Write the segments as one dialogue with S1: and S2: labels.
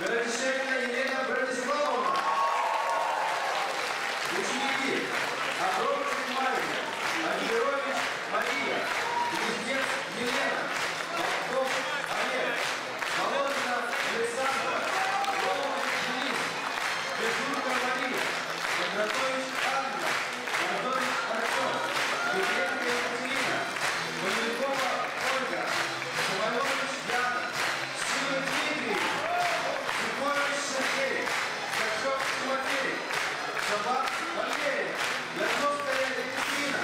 S1: Городищевина Елена Братиславовна. Ученики Абровцев Мария, Альберович Мария, Гнездец Елена, Попков Олег, Володина Александра, Володин Денис, Безурка Мария, Кондратович Анна, Мордович Артем, Петренко Екатерина, Валерикова Ольга, Самойлович Яна, Силы Дмитрий, Сикорович Сергей, Качев Тимофей, Шабан Валерий, Ляновская Екатерина.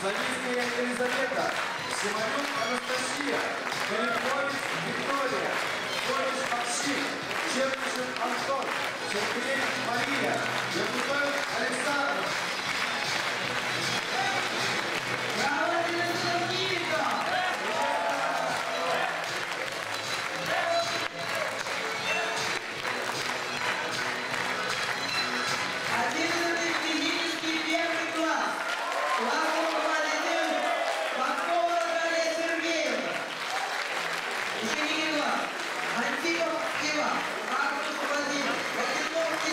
S2: Завистская Елизавета, Симонюк Анастасия, Филиппович Виктория, Торис Максим, Чернышев Антон, Сергеевич Мария, Якутович Александр.
S3: Антипов Иван, Маркус Владимир, Владимир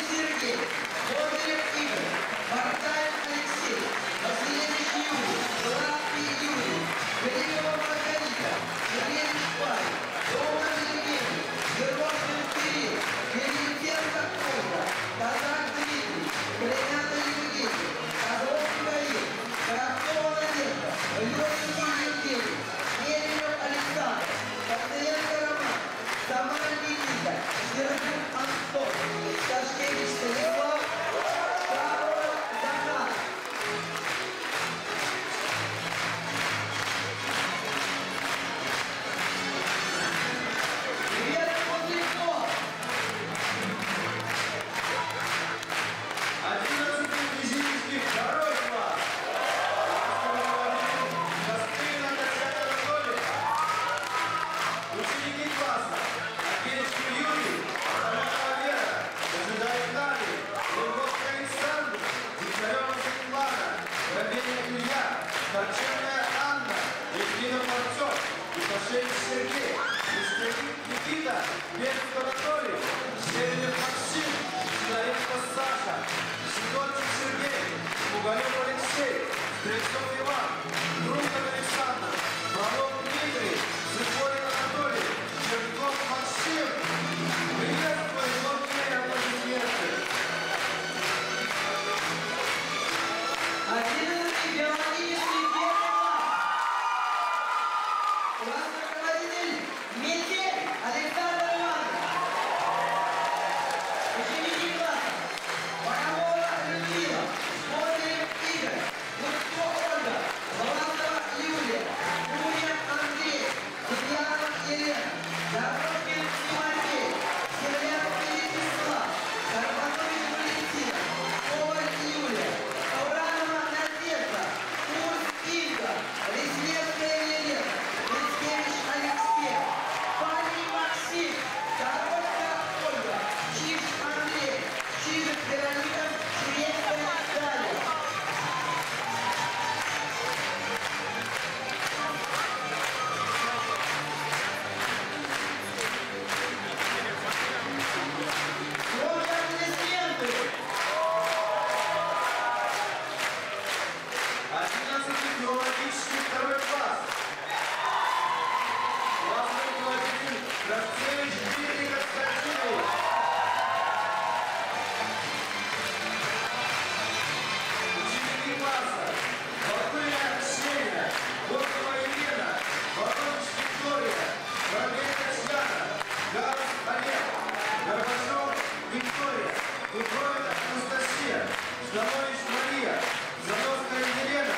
S2: Дубровина Анастасия, Жданович Мария, Заноская Елена,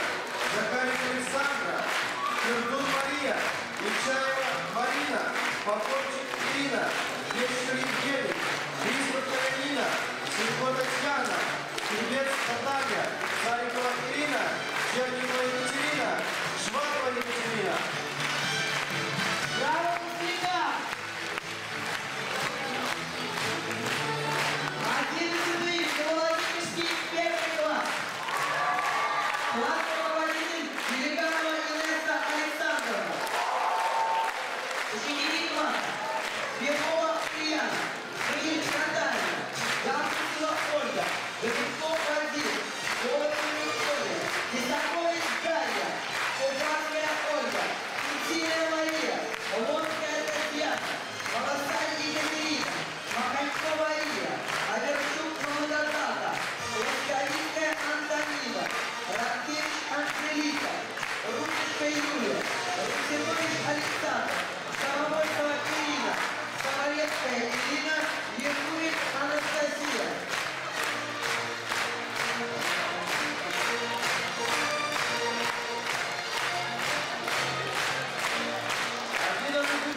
S2: Захарик Александра, Пердун Мария, Ильчаева Марина, Поповчик Ирина, Вечер Евгений, Гризман Каролина, Силько Татьяна, Кривец Наталья, Царикова Ирина, Черникова Екатерина, Швабова Екатерина.
S3: Браво, Муслика! 11-й Владимирский первый класс. Класс руководитель Делеганова Инесса Александровна. Ученики класса. Белова Ульяна, Крыльч Наталья, Яблокова Ольга, Гребенков Владимир, Голубева Виктория, Лисакович Дарья, Кубанская Ольга, Китина Мария, Лодская Татьяна, Волосарь Екатерина, Маханькова Ира, Аверчук Магадата, Ласковицкая Антонина, Ракевич Анжелика, Русичка Юлия, Русинович Александр, Самовольцева Ирина, Самолетская Ирина, Ергурик Анастасия.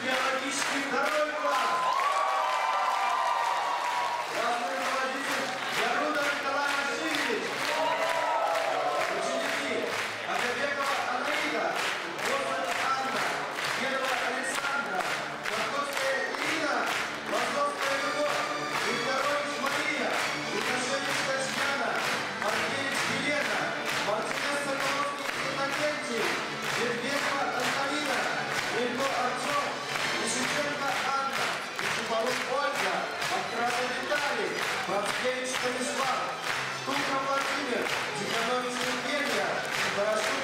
S2: Биологический второй класс. Классный руководитель Яруда Николай Васильевич. Ученики Агабекова Анаида, Госман Анна, Герова Александра, Марковская Ирина, Лазовская Любовь, Викторович Мария, Лукашевич Татьяна, Маркевич Елена, Мартинес Соколовский Иннокентий, Евгеньева Антонина, Илько Артем, Лисиченко Анна, Ишипалук Ольга, Актрата Виталий, Павкевич Станислав, Тукра Владимир, Тиханович Евгения, Дорошко